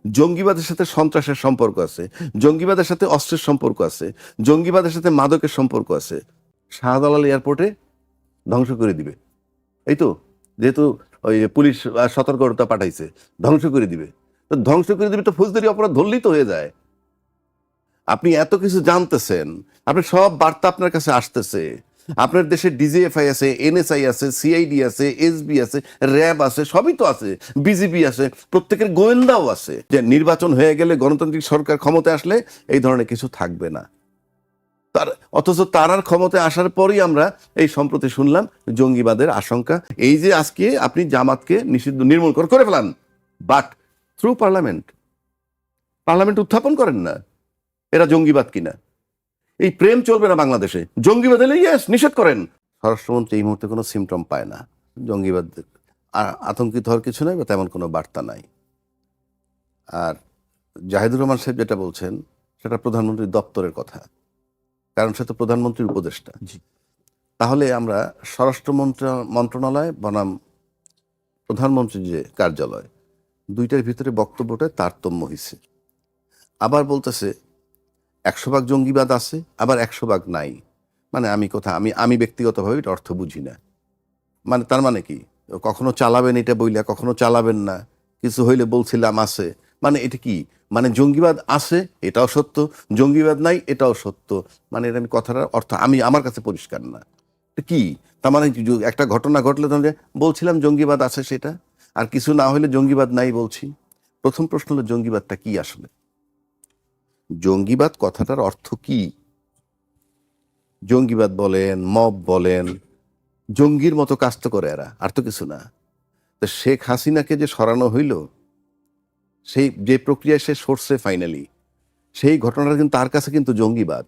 জঙ্গিবাদের সাথে সন্ত্রাসের সম্পর্ক আছে, জঙ্গিবাদের সাথে অস্ত্রের সম্পর্ক আছে, জঙ্গিবাদের সাথে মাদকের সম্পর্ক আছে। শাহজালাল এয়ারপোর্টে ধ্বংস করে দিবে, এই তো, যেহেতু ওই পুলিশ সতর্কতা পাঠাইছে, ধ্বংস করে দিবে। তো ধ্বংস করে দিবে তো ফৌজদারি অপরাধ ধরলেই তো হয়ে যায়। আপনি এত কিছু জানতেছেন, আপনি সব বার্তা আপনার কাছে আসতেছে, আপনার দেশে ডিজিএফআই আছে, এনএসআই আছে, সিআইডি আছে, এসবি আছে, র্যাব আছে, সবই তো আছে, বিজিবি আছে, প্রত্যেকের গোয়েন্দাও আছে। যে নির্বাচন হয়ে গেলে গণতান্ত্রিক সরকার ক্ষমতায় আসলে এই ধরনের কিছু থাকবে না। অথচ তারার ক্ষমতায় আসার পরই আমরা এই সম্প্রতি শুনলাম জঙ্গিবাদের আশঙ্কা। এই যে আজকে আপনি জামাতকে নিষিদ্ধ নির্মূল করে ফেলান, বাট থ্রু পার্লামেন্ট উত্থাপন করেন না এরা জঙ্গিবাদ কিনা। এই প্রেম চলবে না বাংলাদেশে। জঙ্গিবাদ এলে ইয়েস নিষেধ করেন। স্বরাষ্ট্রমন্ত্রী এই মুহূর্তে কোনো সিমটম পায় না জঙ্গিবাদ, আতঙ্কিত হওয়ার কিছু নাই বা তেমন কোনো বার্তা নাই। আর জাহিদুর রহমান সাহেব যেটা বলছেন সেটা প্রধানমন্ত্রীর দপ্তরের কথা, কারণ সে তো প্রধানমন্ত্রীর উপদেষ্টা। তাহলে আমরা স্বরাষ্ট্র মন্ত্রণালয় বনাম প্রধানমন্ত্রীর যে কার্যালয়, দুইটার ভিতরে বক্তব্যটা তারতম্য হয়েছে। আবার বলতেছে 100% জঙ্গিবাদ আছে, আবার 100% নাই। মানে আমি ব্যক্তিগতভাবে এটা অর্থ বুঝি না। মানে তার মানে কি, কখনো চালাবেন এটা বইলা, কখনো চালাবেন না, কিছু হইলে বলছিলাম আছে, মানে এটা কি? মানে জঙ্গিবাদ আছে এটাও সত্য, জঙ্গিবাদ নাই এটাও সত্য। মানে এটা আমি কথাটার অর্থ আমার কাছে পরিষ্কার না। এটা কি তার মানে? একটা ঘটনা ঘটলে তাহলে বলছিলাম জঙ্গিবাদ আছে সেটা, আর কিছু না হইলে জঙ্গিবাদ নাই বলছি। প্রথম প্রশ্ন হলো জঙ্গিবাদটা কি আসলে? জঙ্গিবাদ কথাটার অর্থ কি? জঙ্গিবাদ বলেন, মব বলেন, জঙ্গির মতো কাজ তো করে এরা, আর তো কিছু না। তো শেখ হাসিনাকে যে সরানো হইল, সেই যে প্রক্রিয়ায় সে সরছে ফাইনালি, সেই ঘটনাটা কিন্তু তার কাছে কিন্তু জঙ্গিবাদ,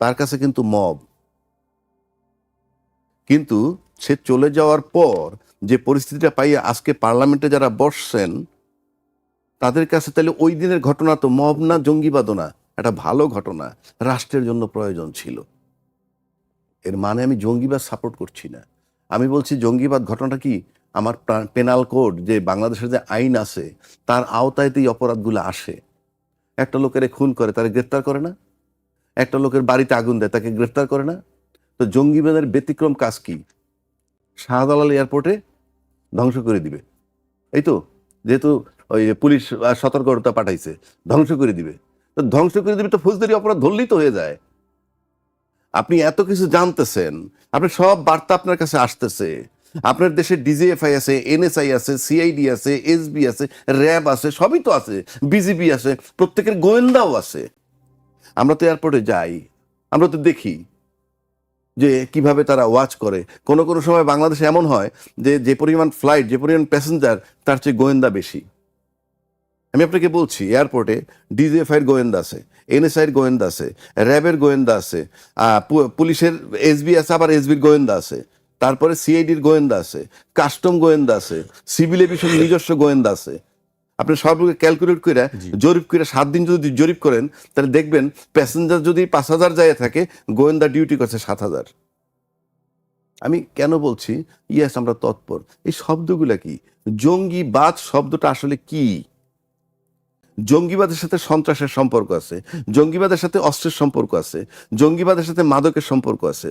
তার কাছে কিন্তু মব। কিন্তু সে চলে যাওয়ার পর যে পরিস্থিতিটা পাইয়ে আজকে পার্লামেন্টে যারা বসছেন তাদের কাছে তাহলে ওই দিনের ঘটনা তো মব না, জঙ্গিবাদও না, একটা ভালো ঘটনা, রাষ্ট্রের জন্য প্রয়োজন ছিল। এর মানে আমি জঙ্গিবাদ সাপোর্ট করছি না। আমি বলছি জঙ্গিবাদ ঘটনাটা কি, আমার পেনাল কোড যে বাংলাদেশের যে আইন আছে তার আওতায় এই অপরাধগুলো আসে। একটা লোকের খুন করে তাকে গ্রেফতার করে না, একটা লোকের বাড়িতে আগুন দেয় তাকে গ্রেফতার করে না। তো জঙ্গিবাদের ব্যতিক্রম কাজ কি? শাহজালাল এয়ারপোর্টে ধ্বংস করে দিবে, এই তো, যেহেতু ওই পুলিশ সতর্কতা পাঠাইছে, ধ্বংস করে দিবে। তো ধ্বংস করে দিবে তো ফৌজদারি অপরাধ ধরলেই তো হয়ে যায়। আপনি এত কিছু জানতেছেন, আপনি সব বার্তা আপনার কাছে আসতেছে, আপনার দেশে ডিজিএফআই আছে, এনএসআই আছে, সিআইডি আছে, এসবি আছে, র্যাব আছে, সবই তো আছে, বিজিবি আছে, প্রত্যেকের গোয়েন্দাও আছে। আমরা তো এয়ারপোর্টে যাই, আমরা তো দেখি যে কিভাবে তারা ওয়াচ করে। কোনো কোনো সময় বাংলাদেশে এমন হয় যে যে পরিমাণ ফ্লাইট, যে পরিমাণ প্যাসেঞ্জার, তার চেয়ে গোয়েন্দা বেশি। আমি আপনাকে বলছি এয়ারপোর্টে ডিজিএফআইয়ের গোয়েন্দা আছে, এনএসআইয়ের গোয়েন্দা আছে, র্যাবের গোয়েন্দা আছে, পুলিশের এসবি আছে, আবার এসবির গোয়েন্দা আছে, তারপরে সিআইডির গোয়েন্দা আছে, কাস্টম গোয়েন্দা আছে, সিভিল এভিয়েশন নিজস্ব গোয়েন্দা আছে। আপনি সবগুলো ক্যালকুলেট করে জরিপ করে 7 দিন যদি জরিপ করেন তাহলে দেখবেন প্যাসেঞ্জার যদি 5,000 যায় থাকে, গোয়েন্দা ডিউটি করছে 7,000। আমি কেন বলছি ইয়েস আমরা তৎপর, এই শব্দগুলা কি? জঙ্গিবাদ শব্দটা আসলে কি? জঙ্গিবাদের সাথে সন্ত্রাসের সম্পর্ক আছে, জঙ্গিবাদের সাথে অস্ত্রের সম্পর্ক আছে, জঙ্গিবাদের সাথে মাদকের সম্পর্ক আছে।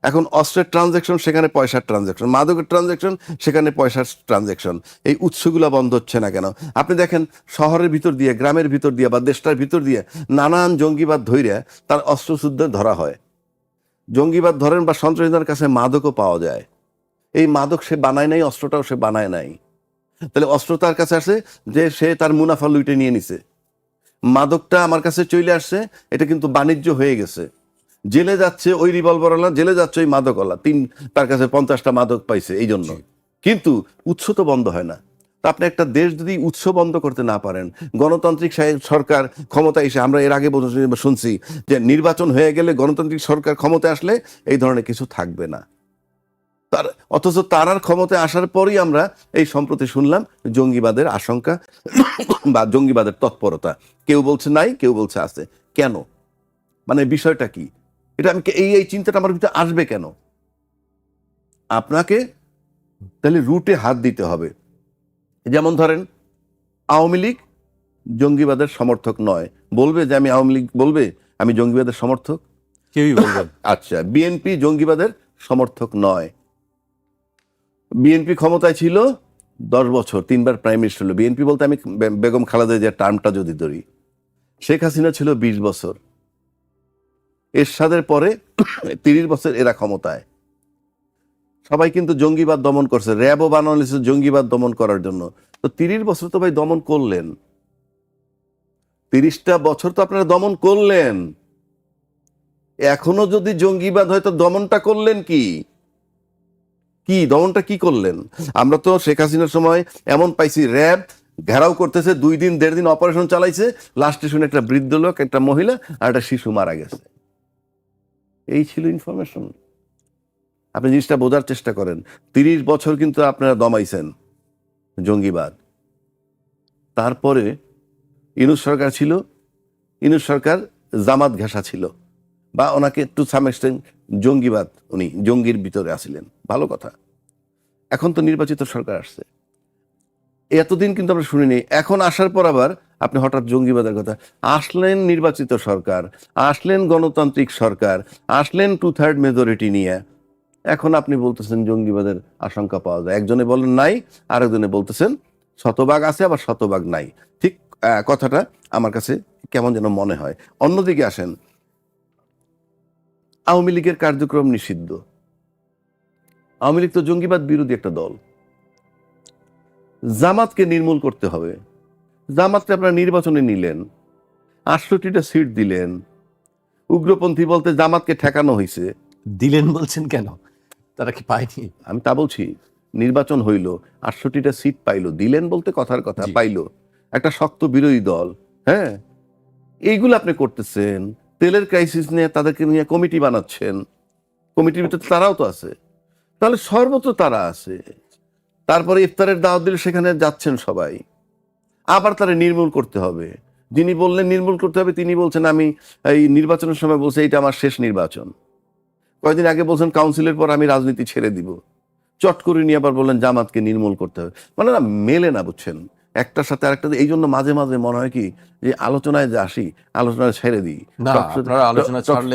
এখন অস্ত্রের ট্রানজ্যাকশন, সেখানে পয়সার ট্রানজ্যাকশন, মাদকের ট্রানজ্যাকশন, সেখানে পয়সার ট্রানজ্যাকশন। এই উৎসগুলা বন্ধ হচ্ছে না কেন? আপনি দেখেন শহরের ভিতর দিয়ে, গ্রামের ভিতর দিয়ে, বা দেশটার ভিতর দিয়ে নানান জঙ্গিবাদ ধইরা তার অস্ত্রশুদ্ধ ধরা হয়। জঙ্গিবাদ ধরেন বা সন্ত্রাসীদের কাছে মাদকও পাওয়া যায়। এই মাদক সে বানায় নাই, অস্ত্রটাও সে বানায় নাই। তাহলে অস্ত্র তার কাছে আসে যে সে তার মুনাফা লুটে নিয়ে নিছে। মাদকটা আমার কাছে চলে আসছে, এটা কিন্তু বাণিজ্য হয়ে গেছে। জেলে যাচ্ছে ওই রিভলভারওয়ালা, জেলে যাচ্ছে ওই মাদকওয়ালা, তার কাছে 50টা মাদক পাইছে এই জন্য। কিন্তু উৎস তো বন্ধ হয় না। তা আপনি একটা দেশ যদি উৎস বন্ধ করতে না পারেন, গণতান্ত্রিক সরকার ক্ষমতা এসে, আমরা এর আগে শুনছি যে নির্বাচন হয়ে গেলে গণতান্ত্রিক সরকার ক্ষমতায় আসলে এই ধরনের কিছু থাকবে না। অথচ তারার ক্ষমতায় আসার পরই আমরা এই সম্প্রতি শুনলাম জঙ্গিবাদের আশঙ্কা বা জঙ্গিবাদের তৎপরতা। কেউ বলছে নাই, কেউ বলছে আছে। কেন? মানে বিষয়টা কি? এটা আমি এই চিন্তাটা আমার ভিতরে আসবে কেন? আপনাকে তাহলে রুটে হাত দিতে হবে। যেমন ধরেন আওয়ামী লীগ জঙ্গিবাদের সমর্থক নয়, বলবে যে আমি আওয়ামী লীগ বলবে আমি জঙ্গিবাদের সমর্থক? কেউই বলবেন। আচ্ছা, বিএনপি জঙ্গিবাদের সমর্থক নয়। বিএনপি ক্ষমতায় ছিল 10 বছর, 3বার প্রাইম মিনিস্টার হলো। বিএনপি বলতে আমি বেগম খালেদা জিয়ার টার্মটা যদি ধরি, শেখ হাসিনা ছিল 20 বছর, এরশাদের পরে 30 বছর এরা ক্ষমতায়। সবাই কিন্তু জঙ্গিবাদ দমন করছে, র্যাবও বানানো হয়েছে জঙ্গিবাদ দমন করার জন্য। তো 30 বছর তো ভাই দমন করলেন, 30টা বছর তো আপনারা দমন করলেন। এখনো যদি জঙ্গিবাদ হয় তো দমনটা করলেন কি? দমনটা কি করলেন? আমরা তো শেখ হাসিনার সময় এমন পাইছি, র্যাব ঘেরাও করতেছে, 2 দিন 1.5 দিন অপারেশন চালাইছে, লাস্টে শুনে একটা বৃদ্ধ লোক, একটা মহিলা আর একটা শিশু মারা গেছে। এই ছিল ইনফরমেশন। আপনি জিনিসটা বোঝার চেষ্টা করেন। 30 বছর কিন্তু আপনারা দমাইছেন জঙ্গিবাদ। তারপরে ইউনূস সরকার ছিল, ইউনূস সরকার জামাত ঘেঁষা ছিল, বা ওনাকে টু সাম এক্সটেন্ট জঙ্গিবাদ, উনি জঙ্গির ভিতরে আসিলেন, ভালো কথা। এখন তো নির্বাচিত সরকার আসছে, এতদিন কিন্তু আমরা শুনিনি। এখন আসার পর আবার আপনি হঠাৎ জঙ্গিবাদের কথা আসলেন। নির্বাচিত সরকার আসলেন, গণতান্ত্রিক সরকার আসলেন 2/3 মেজরিটি নিয়ে, এখন আপনি বলতেছেন জঙ্গিবাদের আশঙ্কা পাওয়া যায়। একজনে বলেন নাই, আরেকজনে বলতেছেন শতভাগ আছে, আবার শতভাগ নাই। ঠিক কথাটা আমার কাছে কেমন যেন মনে হয়। অন্যদিকে আসেন, আওয়ামী লীগের কার্যক্রম নিষিদ্ধ। আওয়ামী লীগ তো জঙ্গিবাদ বিরোধী একটা দল। জামাতকে নির্মূল করতে হবে। জামাতকে আপনারা নির্বাচনে নিলেন, 68টা সিট দিলেন। উগ্রপন্থী বলতে জামাতকে ঠেকানো হয়েছে। দিলেন বলছেন কেন? তারা কি পায়নি? আমি তা বলছি, নির্বাচন হইল, 68টা সিট পাইলো, দিলেন বলতে কথার কথা, পাইলো। একটা শক্ত বিরোধী দল, হ্যাঁ, এইগুলো আপনি করতেছেন। তেলের ক্রাইসিস নিয়ে তাদেরকে নিয়ে কমিটি বানাচ্ছেন, কমিটির ভিতরে তারাও তো আছে, তাহলে সর্বত্র তারা আছে। তারপরে ইফতারের দাওয়াত দিলে সেখানে যাচ্ছেন সবাই। আবার তারা নির্মূল করতে হবে। যিনি বললেন নির্মূল করতে হবে, তিনি বলছেন আমি এই নির্বাচনের সময় বলছে এটা আমার শেষ নির্বাচন। কয়েকদিন আগে বলছেন কাউন্সিলের পর আমি রাজনীতি ছেড়ে দিব। চট করে নিয়ে আবার বললেন জামাতকে নির্মূল করতে হবে। মানে না, মেলে না, বুঝছেন, একটার সাথে আরেকটা। এই জন্য মাঝে মাঝে মনে হয় কি যে আলোচনায় যে আসি, আলোচনায় ছেড়ে দিই।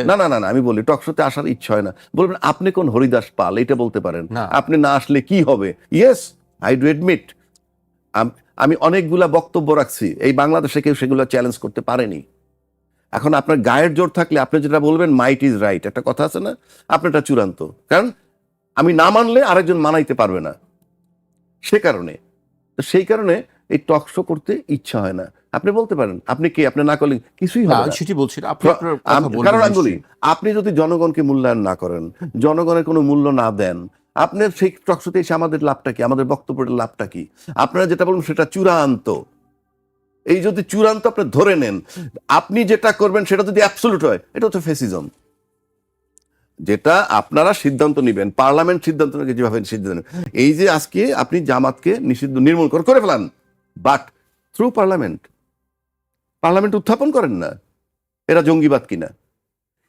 না না না না, আমি বলি টকশোতে আসার ইচ্ছা হয় না। বলবেন আপনি কোন হরিদাস পাল, এটা বলতে পারেন। আপনি না আসলে কি হবে? ইয়েস, আই ডু এডমিট, আমি অনেকগুলা বক্তব্য রাখছি, এই বাংলাদেশে কেউ সেগুলো চ্যালেঞ্জ করতে পারেনি। এখন আপনার গায়ের জোর থাকলে আপনি যেটা বলবেন মাইট ইজ রাইট, একটা কথা আছে না, আপনারটা চূড়ান্ত। কারণ আমি না মানলে আরেকজন মানাইতে পারবে না, সেই কারণে এই টক শো করতে ইচ্ছা হয় না। আপনি বলতে পারেন আপনি কে, আপনি না করলে কিছুই হবে না। সেটি বলছি না, কারণ আমি বলি, আপনি যদি জনগণকে মূল্যায়ন না করেন, জনগণের কোনো মূল্য না দেন, আপনার সেই টক শোতে এসে আমাদের লাভটা কি, আমাদের বক্তব্যের লাভটা কি? আপনারা যেটা বলুন সেটা চূড়ান্ত। এই যদি চূড়ান্ত আপনি ধরে নেন, আপনি যেটা করবেন সেটা যদি অ্যাবসলিউট হয়, এটা হচ্ছে ফ্যাসিজম। যেটা আপনারা সিদ্ধান্ত নেবেন, পার্লামেন্ট সিদ্ধান্ত নেবে, যেভাবে সিদ্ধান্ত নেবেন, এই যে আজকে আপনি জামাতকে নিষিদ্ধ নির্মূল করে ফেলান, বাট থ্রু পার্লামেন্ট উত্থাপন করেন না এরা জঙ্গিবাদ কিনা।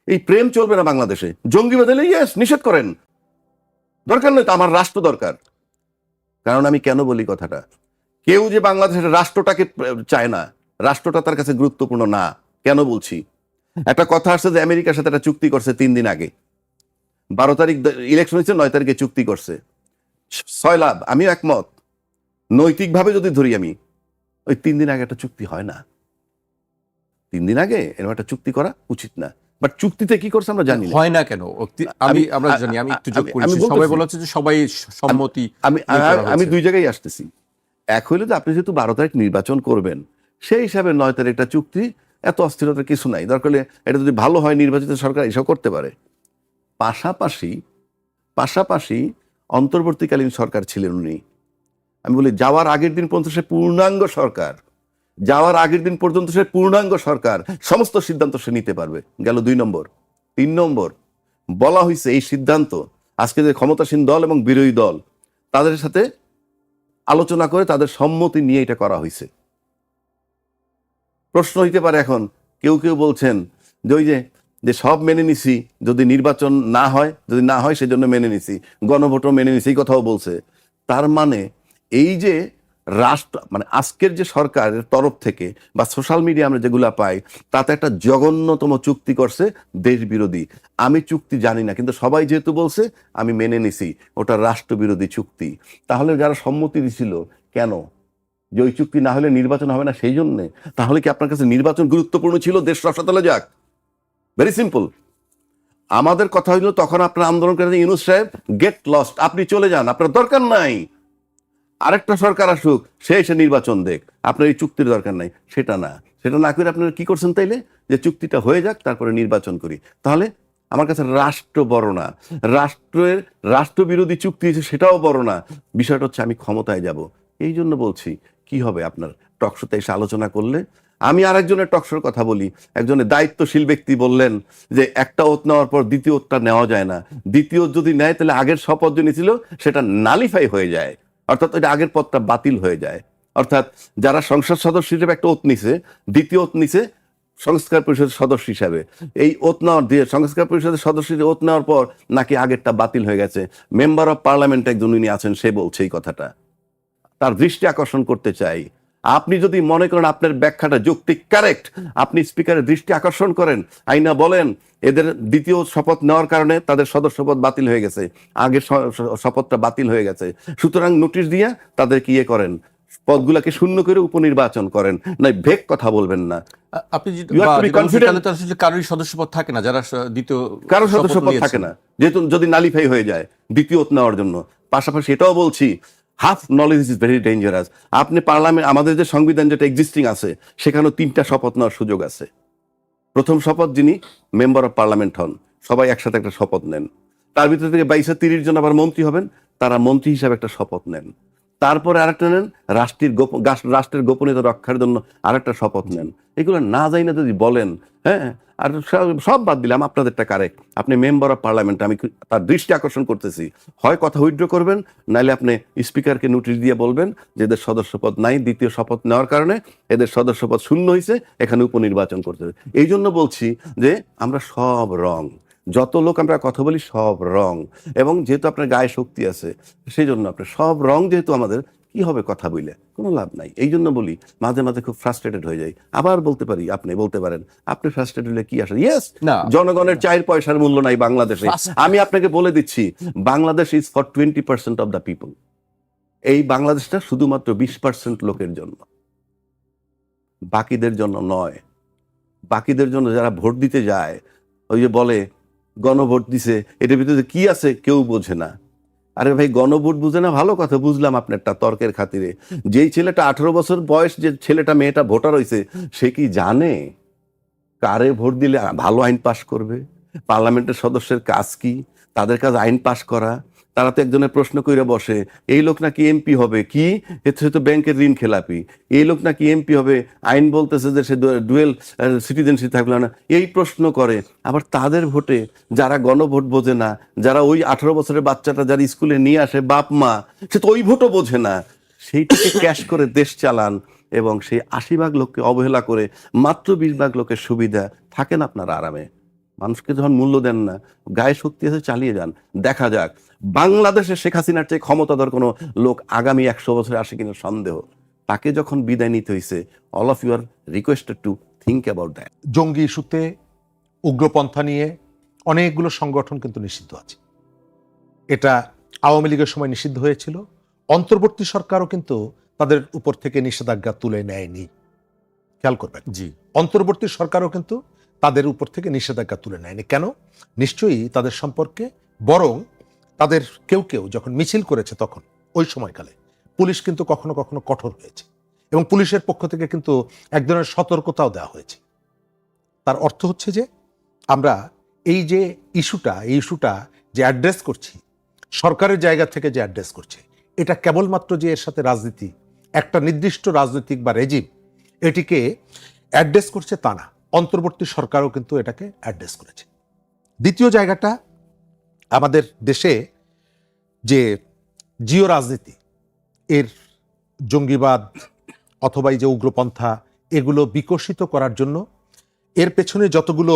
এই প্রেম চলবে না বাংলাদেশে। জঙ্গিবাদ এলে ইয়েস নিষেধ করেন, দরকার নেই তো, আমার রাষ্ট্র দরকার। কারণ আমি কেন বলি কথাটা, কেউ যে বাংলাদেশের রাষ্ট্রটাকে চায় না, রাষ্ট্রটা তার কাছে গুরুত্বপূর্ণ না। কেন বলছি? একটা কথা আসছে যে আমেরিকার সাথে একটা চুক্তি করছে 3 দিন আগে, 12 তারিখ ইলেকশন হয়েছে, 9 তারিখে চুক্তি করছে। 6 লাভ, আমি একমত। নৈতিকভাবে যদি ধরি আমি, ওই 3 দিন আগে একটা চুক্তি হয় না। 3 দিন আগে এরকম একটা চুক্তি করা উচিত না। বাট চুক্তিতে কি করছে আমরা জানি না। হয় না কেন? আমরা জানি, আমি একটু যোগ করি, সবাই বলছে যে সবাই সম্মতি। আমি 2 জায়গায় আসতেছি। এক হইলো যে আপনি যেহেতু 12 তারিখ নির্বাচন করবেন, সেই হিসাবে 9 তারিখ একটা চুক্তি, এত অস্থিরতার কিছু নাই। দরকার হলে এটা যদি ভালো হয়, নির্বাচিত সরকার এসব করতে পারে। পাশাপাশি অন্তর্বর্তীকালীন সরকার ছিলেন উনি। আমি বলি যাওয়ার আগের দিন পর্যন্ত সে পূর্ণাঙ্গ সরকার, সমস্ত সিদ্ধান্ত সে নিতে পারবে। গেল 2 নম্বর। 3 নম্বর, বলা হয়েছে এই সিদ্ধান্ত আজকে যে ক্ষমতাসীন দল এবং বিরোধী দল তাদের সাথে আলোচনা করে তাদের সম্মতি নিয়ে এটা করা হয়েছে। প্রশ্ন হইতে পারে এখন, কেউ বলছেন যে ওই যে সব মেনে নিছি, যদি নির্বাচন না হয় সেজন্য মেনে নিছি, গণভোটও মেনে নিছি, এই কথাও বলছে। তার মানে এই যে রাষ্ট্র মানে আজকের যে সরকারের তরফ থেকে বা সোশ্যাল মিডিয়া আমরা যেগুলা পাই তাতে একটা জঘন্যতম চুক্তি করছে দেশ বিরোধী। আমি চুক্তি জানি না, কিন্তু সবাই যেহেতু বলছে আমি মেনে নিছি ওটা রাষ্ট্রবিরোধী চুক্তি। তাহলে যারা সম্মতি দিছিল কেন, যে ওই চুক্তি না হলে নির্বাচন হবে না সেই জন্যে? তাহলে কি আপনার কাছে নির্বাচন গুরুত্বপূর্ণ ছিল দেশ রসাতলে যাক? Very simple. আমাদের কথা হইল তখন আপনার আন্দোলন করে ইউনূস সাহেব গেট লস্ট, আপনি চলে যান, আপনার দরকার নাই, আরেকটা সরকার আসুক, সে এসে নির্বাচন দেখ, আপনার এই চুক্তির দরকার নাই। সেটা না, সেটা না করে আপনারা কি করছেন তাইলে, যে চুক্তিটা হয়ে যাক তারপরে নির্বাচন করি। তাহলে আমার কাছে রাষ্ট্র বড় না, রাষ্ট্রের রাষ্ট্রবিরোধী চুক্তি হয়েছে সেটাও বড় না, বিষয়টা হচ্ছে আমি ক্ষমতায় যাব। এই জন্য বলছি কি হবে আপনার টকশোতে এসে আলোচনা করলে। আমি আরেকজনের টকশোর কথা বলি, একজনের দায়িত্বশীল ব্যক্তি বললেন যে একটা ওত নেওয়ার পর দ্বিতীয় ওতটা নেওয়া যায় না, দ্বিতীয় যদি নেয় তাহলে আগের শপথ যে নিয়েছিল সেটা নালিফাই হয়ে যায়, অর্থাৎ ওইটা আগের পদটা বাতিল হয়ে যায়। অর্থাৎ যারা সংসদ সদস্য হিসেবে একটা ওত নিছে, দ্বিতীয় ওত নিছে সংস্কার পরিষদের সদস্য হিসাবে, এই ওত নেওয়ার দিয়ে সংস্কার পরিষদের সদস্য ওত নেওয়ার পর নাকি আগেরটা বাতিল হয়ে গেছে। মেম্বার অফ পার্লামেন্ট একজন উনি আছেন, সে বলছে এই কথাটা। তার দৃষ্টি আকর্ষণ করতে চাই, আপনি যদি মনে করেন আপনার ব্যাখ্যাটা যৌক্তিক কারেক্ট, আপনি স্পিকারের দৃষ্টি আকর্ষণ করেন, আইনা বলেন এদের দ্বিতীয় শপথ নেওয়ার কারণে তাদের সদস্যপদ বাতিল হয়ে গেছে, আগের শপথটা বাতিল হয়ে গেছে, সুতরাং নোটিশ দিয়ে তাদেরকে ইয়ে করেন, পদগুলাকে শূন্য করে উপনির্বাচন করেন, না ভেক কথা বলবেন না। আপনি You have to be confident. কারোর সদস্যপদ থাকে না, যারা দ্বিতীয় কারো সদস্যপদ থাকে না, যেহেতু যদি নালিফাই হয়ে যায় দ্বিতীয় নেওয়ার জন্য। পাশাপাশি এটাও বলছি, half knowledge is very dangerous. আপনি পার্লামেন্ট, আমাদের যে সংবিধান যেটা এক্সিস্টিং আছে সেখানেও 3টা শপথ নেওয়ার সুযোগ আছে। প্রথম শপথ যিনি মেম্বার অফ পার্লামেন্ট হন, সবাই একসাথে একটা শপথ নেন, তার ভিতর থেকে 22-30 জন আবার মন্ত্রী হবেন, তারা মন্ত্রী হিসাবে একটা শপথ নেন, তারপরে আরেকটা নেন রাষ্ট্রের গোপনীয়তা রক্ষার জন্য আরেকটা শপথ নেন। এগুলো না যাই না যদি বলেন, হ্যাঁ, আর সব বাদ দিলাম, আপনাদেরটা কারেক্ট, আপনি মেম্বার অফ পার্লামেন্ট, আমি তার দৃষ্টি আকর্ষণ করতেছি, হয় কথা উইথড্র করবেন, নাহলে আপনি স্পিকারকে নোটিশ দিয়ে বলবেন যে এদের সদস্যপদ নাই, দ্বিতীয় শপথ নেওয়ার কারণে এদের সদস্যপদ শূন্য হয়েছে, এখানে উপনির্বাচন করতে হবে। এই জন্য বলছি যে আমরা সব রং, যত লোক আমরা কথা বলি সব রং, এবং যেহেতু আপনার গায়ে শক্তি আছে সেই জন্য আপনার সব রং, যেহেতু আমাদের কি হবে কথা বলে কোনো লাভ নাই। এই জন্য বলি মাঝে মাঝে খুব ফ্রাস্ট্রেটেড হয়ে যায়। আবার বলতে পারি, আপনি বলতে পারেন আপনি ফ্রাস্ট্রেটেড হলে কি আসে, ইয়েস, জনগণের 4 পয়সার মূল্য নাই বাংলাদেশে। আমি আপনাকে বলে দিচ্ছি, Bangladesh is for 20% of the people. এই বাংলাদেশটা শুধুমাত্র 20% লোকের জন্য, বাকিদের জন্য নয়। বাকিদের জন্য যারা ভোট দিতে যায়, ওই যে বলে গণভোট দিছে, এটার ভিতরে কি আছে কেউ বোঝে না। আরে ভাই, গণভোট বুঝে না, ভালো কথা, বুঝলাম আপনারটা তর্কের খাতিরে। যেই ছেলেটা 18 বছর বয়স, যে ছেলেটা মেয়েটা ভোটার হয়েছে, সে কি জানে কারে ভোট দিলে ভালো আইন পাশ করবে? পার্লামেন্টের সদস্যের কাজ কি? তাদের কাজ আইন পাশ করা। তারা তো একজনের প্রশ্ন করে বসে, এই লোক নাকি এমপি হবে, কি সে তো ব্যাংকের ঋণ খেলাপি, এই লোক নাকি এমপি হবে, আইন বলতেছে যে সে ডুয়েল সিটিজেনশিপ থাকলো না, এই প্রশ্ন করে। আবার তাদের ভোটে যারা গণভোট বোঝে না, যারা ওই 18 বছরের বাচ্চাটা যারা স্কুলে নিয়ে আসে বাপ মা, সে তো ওই ভোটও বোঝে না, সেইটাকে ক্যাশ করে দেশ চালান, এবং সেই 80 ভাগ লোককে অবহেলা করে মাত্র 20 ভাগ লোকের সুবিধা থাকেন আপনারা আরামে। মানুষকে যখন মূল্য দেন না, গায়ে শক্তি আছে, চালিয়ে যান, দেখা যাক বাংলাদেশে শেখ হাসিনার চেয়ে ক্ষমতাধর কোনো লোক আগামী 100 বছরে আসে কিনা সন্দেহ। তাকে যখন বিদায় নিতে হয়েছে, all of you are requested to think about that. জঙ্গি ইস্যুতে উগ্রপন্থা নিয়ে অনেকগুলো সংগঠন কিন্তু নিষিদ্ধ আছে। এটা আওয়ামী লীগের সময় নিষিদ্ধ হয়েছিল, অন্তর্বর্তী সরকারও কিন্তু তাদের উপর থেকে নিষেধাজ্ঞা তুলে নেয়নি। খেয়াল করবেন, জি, অন্তর্বর্তী সরকারও কিন্তু তাদের উপর থেকে নিষেধাজ্ঞা তুলে নেয়নি। কেন? নিশ্চয়ই তাদের সম্পর্কে, বরং তাদের কেউ কেউ যখন মিছিল করেছে তখন ওই সময়কালে পুলিশ কিন্তু কখনো কখনো কঠোর হয়েছে, এবং পুলিশের পক্ষ থেকে কিন্তু এক ধরনের সতর্কতাও দেওয়া হয়েছে। তার অর্থ হচ্ছে যে আমরা এই যে ইস্যুটা যে অ্যাড্রেস করছি, সরকারের জায়গা থেকে যে অ্যাড্রেস করছে, এটা কেবলমাত্র যে এর সাথে রাজনীতি, একটা নির্দিষ্ট রাজনৈতিক বা রেজিম এটিকে অ্যাড্রেস করছে তা না, অন্তর্বর্তী সরকারও কিন্তু এটাকে অ্যাড্রেস করেছে। দ্বিতীয় জায়গাটা, আমাদের দেশে যে জিও রাজনীতি, এর জঙ্গিবাদ অথবা এই যে উগ্রপন্থা, এগুলো বিকশিত করার জন্য এর পেছনে যতগুলো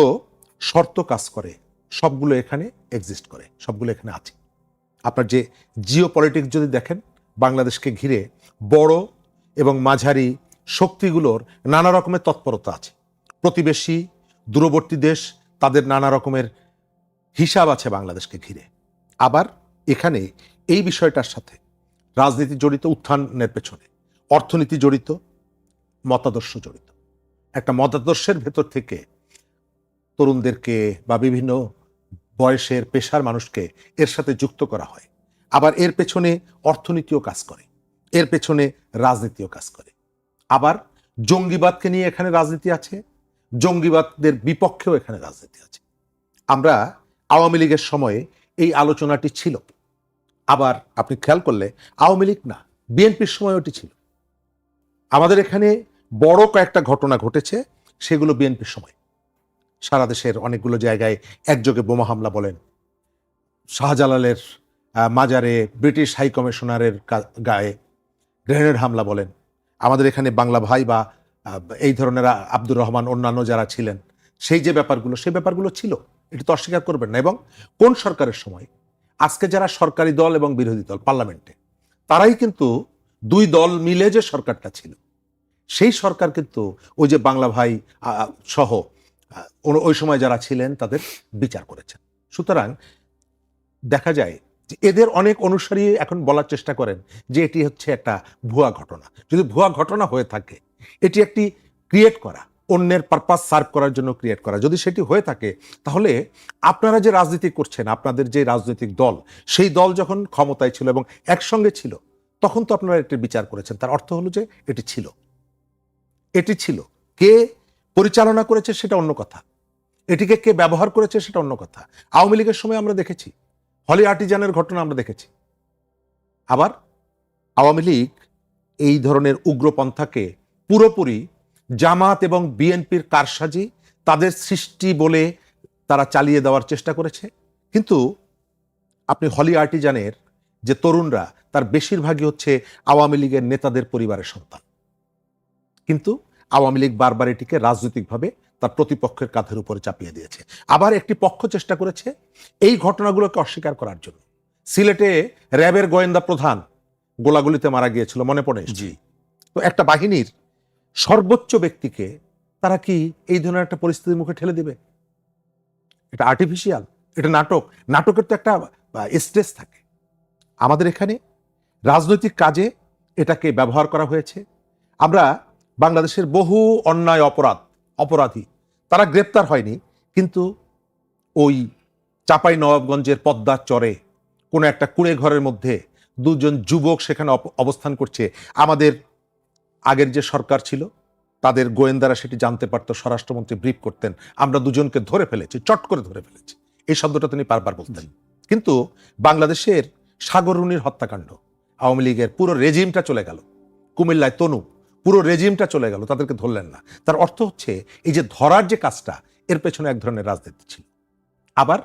শর্ত কাজ করে সবগুলো এখানে এক্সিস্ট করে, সবগুলো এখানে আছে। আপনার যে জিও পলিটিক্স যদি দেখেন, বাংলাদেশকে ঘিরে বড় এবং মাঝারি শক্তিগুলোর নানা রকমের তৎপরতা আছে। প্রতিবেশী দূরবর্তী দেশ তাদের নানা রকমের হিসাব আছে বাংলাদেশকে ঘিরে। আবার এখানে এই বিষয়টার সাথে রাজনীতি জড়িত, উত্থানের পেছনে অর্থনীতি জড়িত, মতাদর্শ জড়িত। একটা মতাদর্শের ভেতর থেকে তরুণদেরকে বা বিভিন্ন বয়সের পেশার মানুষকে এর সাথে যুক্ত করা হয়। আবার এর পেছনে অর্থনীতিও কাজ করে, এর পেছনে রাজনীতিও কাজ করে। আবার জঙ্গিবাদকে নিয়ে এখানে রাজনীতি আছে, জঙ্গিবাদের বিপক্ষেও এখানে রাজনীতি আছে। আমরা আওয়ামী লীগের সময়ে এই আলোচনাটি ছিল। আবার আপনি খেয়াল করলে আওয়ামী লীগ না, বিএনপির সময় ওটি ছিল। আমাদের এখানে বড় কয়েকটা ঘটনা ঘটেছে, সেগুলো বিএনপির সময়। সারা দেশের অনেকগুলো জায়গায় একযোগে বোমা হামলা বলেন, শাহজালালের মাজারে ব্রিটিশ হাই কমিশনারের গায়ে গ্রেনেড হামলা বলেন, আমাদের এখানে বাংলা ভাই বা এই ধরনের আব্দুর রহমান অন্যান্য যারা ছিলেন, সেই যে ব্যাপারগুলো, সেই ব্যাপারগুলো ছিল, এটা তো অস্বীকার করবেন না। এবং কোন সরকারের সময়? আজকে যারা সরকারি দল এবং বিরোধী দল পার্লামেন্টে, তারাই কিন্তু দুই দল মিলে যে সরকারটা ছিল, সেই সরকার কিন্তু ওই যে বাংলা ভাই সহ ওই সময় যারা ছিলেন তাদের বিচার করেছেন। সুতরাং দেখা যায় যে এদের অনেক অনুসারী এখন বলার চেষ্টা করেন যে এটি হচ্ছে একটা ভুয়া ঘটনা। যদি ভুয়া ঘটনা হয়ে থাকে, এটি একটি ক্রিয়েট করা, অন্যের পারপাস সার্ভ করার জন্য ক্রিয়েট করা, যদি সেটি হয়ে থাকে, তাহলে আপনারা যে রাজনীতি করছেন, আপনাদের যে রাজনৈতিক দল, সেই দল যখন ক্ষমতায় ছিল এবং একসঙ্গে ছিল, তখন তো আপনারা এটি বিচার করেছেন। তার অর্থ হলো যে এটি ছিল, এটি ছিল। কে পরিচালনা করেছে সেটা অন্য কথা, এটিকে কে ব্যবহার করেছে সেটা অন্য কথা। আওয়ামী লীগের সময় আমরা দেখেছি, হলি আর্টিজানের ঘটনা আমরা দেখেছি। আবার আওয়ামী লীগ এই ধরনের উগ্রপন্থাকে পুরোপুরি জামাত এবং বিএনপির কারসাজি, তাদের সৃষ্টি বলে তারা চালিয়ে দেওয়ার চেষ্টা করেছে। কিন্তু আপনি হলি আর্টিজানের যে তরুণরা, তার বেশিরভাগই হচ্ছে আওয়ামী লীগের নেতাদের পরিবারের সন্তান। কিন্তু আওয়ামী লীগ বারবার এটিকে রাজনৈতিকভাবে তার প্রতিপক্ষের কাঁধের উপরে চাপিয়ে দিয়েছে। আবার একটি পক্ষ চেষ্টা করেছে এই ঘটনাগুলোকে অস্বীকার করার জন্য। সিলেটে র্যাবের গোয়েন্দা প্রধান গোলাগুলিতে মারা গিয়েছিল, মনে পড়ে? জি। তো একটা বাহিনীর সর্বোচ্চ ব্যক্তিকে তারা কি এই ধরনের একটা পরিস্থিতির মুখে ঠেলে দিবে? এটা আর্টিফিশিয়াল, এটা নাটক। নাটকের তো একটা স্টেজ থাকে। আমাদের এখানে রাজনৈতিক কাজে এটাকে ব্যবহার করা হয়েছে। আমরা বাংলাদেশের বহু অন্যায় অপরাধী তারা গ্রেপ্তার হয়নি, কিন্তু ওই চাঁপাই নবাবগঞ্জের পদ্মার চরে কোনো একটা কুঁড়ে ঘরের মধ্যে দুজন যুবক সেখানে অবস্থান করছে। আমাদের আগের যে সরকার ছিল, তাদের গোয়েন্দারা সেটি জানতে পারতো, স্বরাষ্ট্রমন্ত্রী ব্রিফ করতেন, আমরা দুজনকে ধরে ফেলেছি, চট করে ধরে ফেলেছি। এই শব্দটা তিনি বারবার বলতেন। কিন্তু বাংলাদেশের সাগররুনির হত্যাকাণ্ড, আওয়ামী লীগের পুরো রেজিমটা চলে গেল, কুমিল্লায় তনু, পুরো রেজিমটা চলে গেল, তাদেরকে ধরলেন না। তার অর্থ হচ্ছে এই যে ধরার যে কাজটা, এর পেছনে এক ধরনের রাজনীতি ছিল। আবার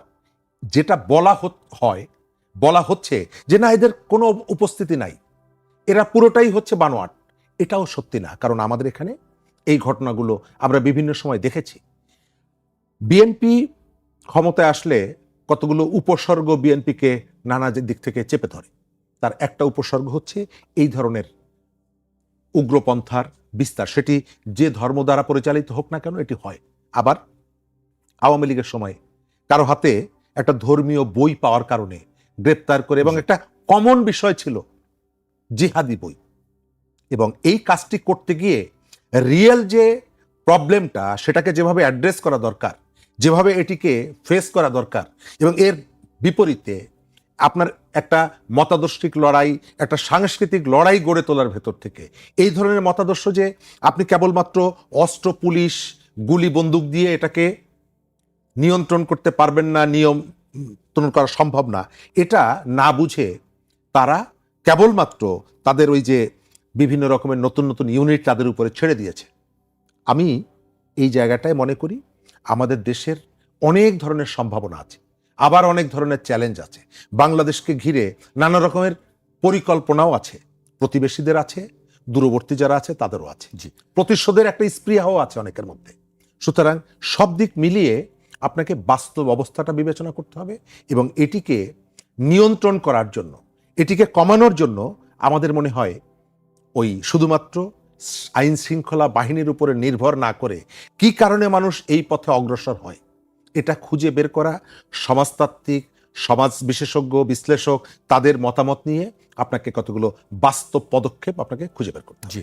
যেটা বলা হচ্ছে যে না, এদের কোনো উপস্থিতি নাই, এরা পুরোটাই হচ্ছে বানোয়াট, এটাও সত্যি না। কারণ আমাদের এখানে এই ঘটনাগুলো আমরা বিভিন্ন সময় দেখেছি। বিএনপি ক্ষমতায় আসলে কতগুলো উপসর্গ বিএনপিকে নানা দিক থেকে চেপে ধরে। তার একটা উপসর্গ হচ্ছে এই ধরনের উগ্রপন্থার বিস্তার, সেটি যে ধর্ম দ্বারা পরিচালিত হোক না কেন, এটি হয়। আবার আওয়ামী লীগের সময় কারো হাতে একটা ধর্মীয় বই পাওয়ার কারণে গ্রেপ্তার করে, এবং একটা কমন বিষয় ছিল জিহাদি বই। এবং এই কাজটি করতে গিয়ে রিয়েল যে প্রবলেমটা, সেটাকে যেভাবে অ্যাড্রেস করা দরকার, যেভাবে এটিকে ফেস করা দরকার, এবং এর বিপরীতে আপনার একটা মতাদর্শিক লড়াই, একটা সাংস্কৃতিক লড়াই গড়ে তোলার ভেতর থেকে এই ধরনের মতাদর্শ যে আপনি কেবলমাত্র অস্ত্র, পুলিশ, গুলি, বন্দুক দিয়ে এটাকে নিয়ন্ত্রণ করতে পারবেন না, নিয়ন্ত্রণ করা সম্ভব না, এটা না বুঝে তারা কেবলমাত্র তাদের ওই যে বিভিন্ন রকমের নতুন নতুন ইউনিট তাদের উপরে ছেড়ে দিয়েছে। আমি এই জায়গাটায় মনে করি আমাদের দেশের অনেক ধরনের সম্ভাবনা আছে, আবার অনেক ধরনের চ্যালেঞ্জ আছে। বাংলাদেশকে ঘিরে নানা রকমের পরিকল্পনাও আছে, প্রতিবেশীদের আছে, দূরবর্তী যারা আছে তাদেরও আছে, প্রতিশোধের একটা স্পৃহাও আছে অনেকের মধ্যে। সুতরাং সব দিক মিলিয়ে আপনাকে বাস্তব অবস্থাটা বিবেচনা করতে হবে, এবং এটিকে নিয়ন্ত্রণ করার জন্য, এটিকে কমানোর জন্য আমাদের মনে হয় ওই শুধুমাত্র আইন শৃঙ্খলা বাহিনীর উপরে নির্ভর না করে কি কারণে মানুষ এই পথে অগ্রসর হয়, এটা খুঁজে বের করা সমাজতাত্ত্বিক, সমাজ বিশেষজ্ঞ, বিশ্লেষক তাদের মতামত নিয়ে আপনাকে কতগুলো বাস্তব পদক্ষেপ আপনাকে খুঁজে বের করতে হবে। জি।